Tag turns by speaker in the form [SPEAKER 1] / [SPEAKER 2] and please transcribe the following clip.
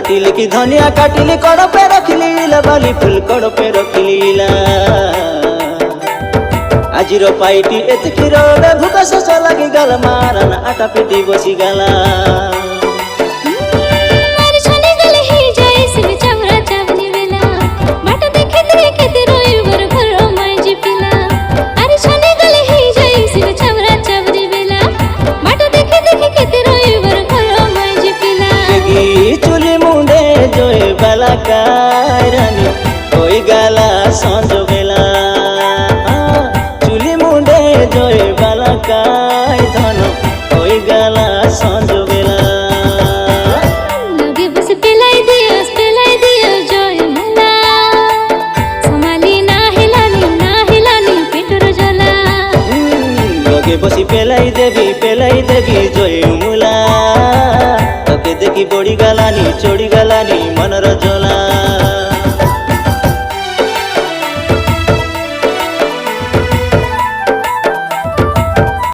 [SPEAKER 1] काटिली कि धनिया काटिली कड़पे रखिली बाली फुल कड़पे रखिली आजिर पाइटी एतकी रोडे भूका शोष लगी गल मारन आटा पिटी बसी गला चुली मुंडे जोए बाला कायरानी होई गाला संज बेला चुली मुंडे जोए बाला काय धन होई गाला संज बेला
[SPEAKER 2] लगे बस पेलाई दियो जोय मला समाली ना हिलानी पेटर जला
[SPEAKER 1] लगे बसी पेलाई देवी जोय मुला तके देखी बड़ी गलानी चोड़ी गलानी मनर जला।